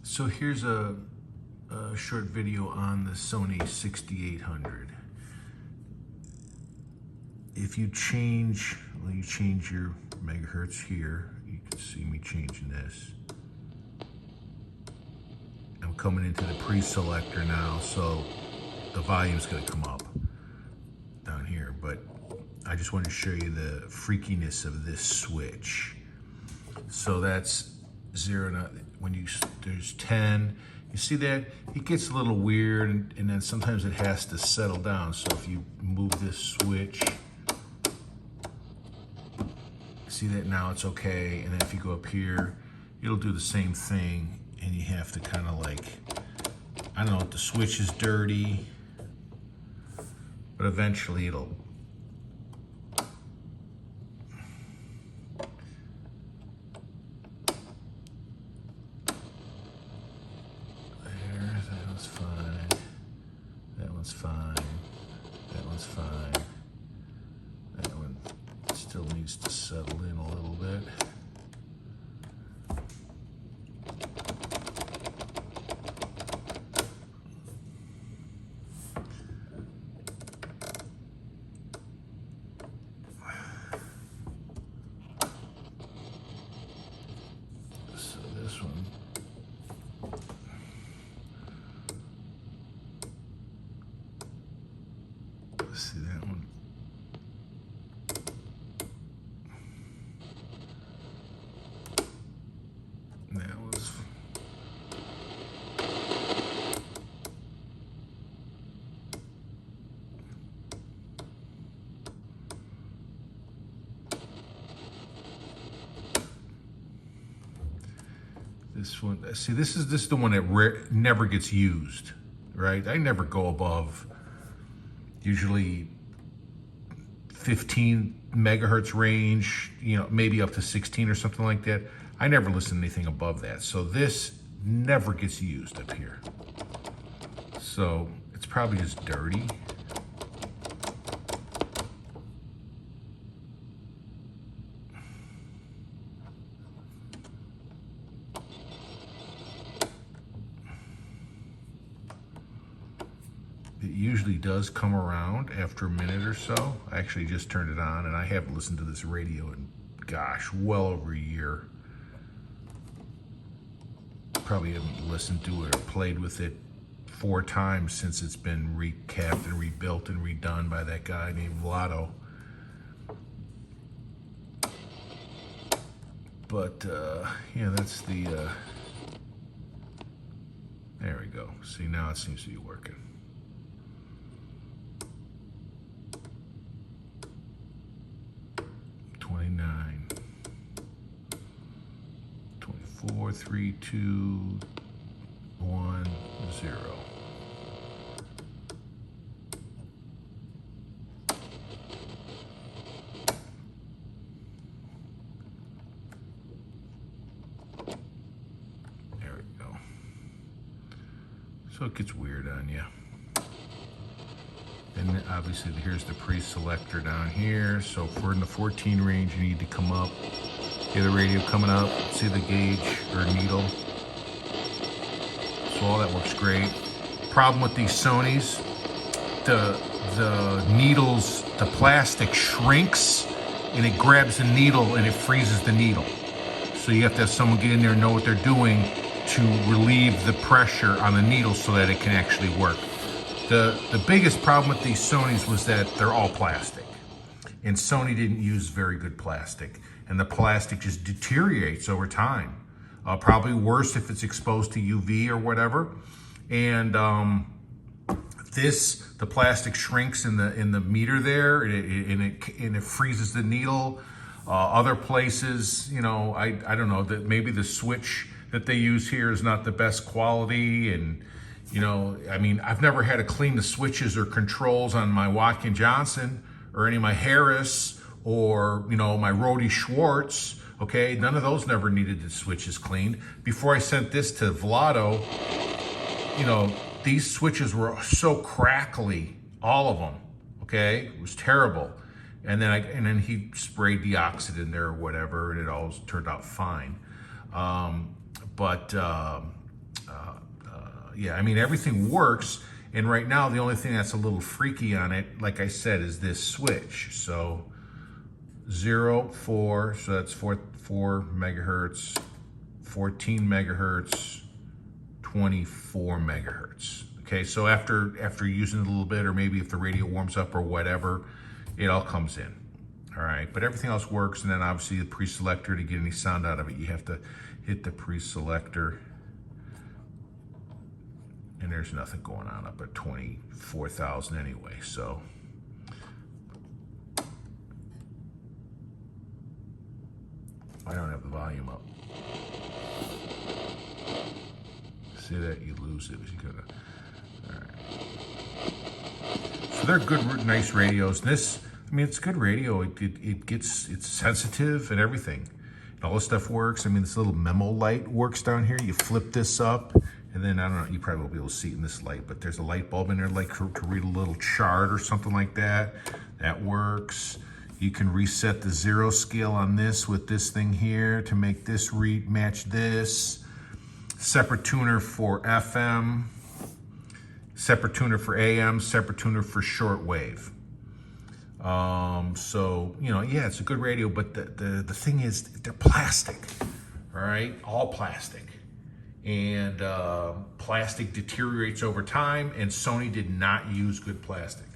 So here's a short video on the Sony 6800. If you change, well, you change your megahertz here. You can see me changing this. I'm coming into the pre-selector now, so the volume's gonna come up down here, but I just want to show you the freakiness of this switch. So that's 0, now when there's 10, you see that? It gets a little weird, and then sometimes it has to settle down. So if you move this switch, see that now it's okay, and then if you go up here, it'll do the same thing, and you have to kind of like, I don't know if the switch is dirty, but eventually it'll, there, that one's fine, that one's fine, that one's fine, that one still needs to settle in a little bit. So this one, let's see that one. That was, this one, see, this is the one that never gets used, right? I never go above usually 15 megahertz range, you know, maybe up to 16 or something like that. I never listen to anything above that. So this never gets used up here. So it's probably just dirty. It usually does come around after a minute or so. I actually just turned it on, and I haven't listened to this radio in, gosh, well over a year. Probably haven't listened to it or played with it 4 times since it's been recapped and rebuilt and redone by that guy named Vlado. But yeah, that's the, there we go. See, now it seems to be working. Nine, 24, 3, 2, 1, 0. There we go. So it gets weird on you. And obviously here's the pre-selector down here. So if we're in the 14 range, you need to come up. Get the radio coming up, see the gauge or needle. So all that works great. Problem with these Sonys, the needles, the plastic shrinks and it grabs the needle and it freezes the needle. So you have to have someone get in there and know what they're doing to relieve the pressure on the needle so that it can actually work. The biggest problem with these Sonys was that they're all plastic, and Sony didn't use very good plastic, and the plastic just deteriorates over time. Probably worse if it's exposed to UV or whatever. And the plastic shrinks in the meter there, and it freezes the needle. Other places, you know, I don't know, that maybe the switch that they use here is not the best quality, and you know, I mean, I've never had to clean the switches or controls on my Watkins Johnson or any of my Harris or, you know, my Rode Schwartz, okay? None of those never needed the switches cleaned. Before I sent this to Vlado, you know, these switches were so crackly, all of them, okay? It was terrible. And then he sprayed deoxit in there or whatever, and it all turned out fine. yeah, I mean, everything works. And right now, the only thing that's a little freaky on it, like I said, is this switch. So 0, 4, so that's 4 megahertz, 14 megahertz, 24 megahertz. Okay, so after using it a little bit, or maybe if the radio warms up or whatever, it all comes in. All right, but everything else works. And then obviously the pre-selector, to get any sound out of it, you have to hit the pre-selector. And there's nothing going on up at 24,000 anyway, so. I don't have the volume up. See that? You lose it. You gotta, all right. So they're good, nice radios. And this, I mean, it's good radio. It's sensitive and everything. And all this stuff works. I mean, this little memo light works down here. You flip this up, and then, I don't know, you probably won't be able to see it in this light, but there's a light bulb in there, like to read a little chart or something like that. That works. You can reset the 0 scale on this with this thing here to make this match this. Separate tuner for FM, separate tuner for AM, separate tuner for shortwave. So, you know, yeah, it's a good radio, but the thing is, they're plastic, all right? All plastic. And plastic deteriorates over time, and Sony did not use good plastic.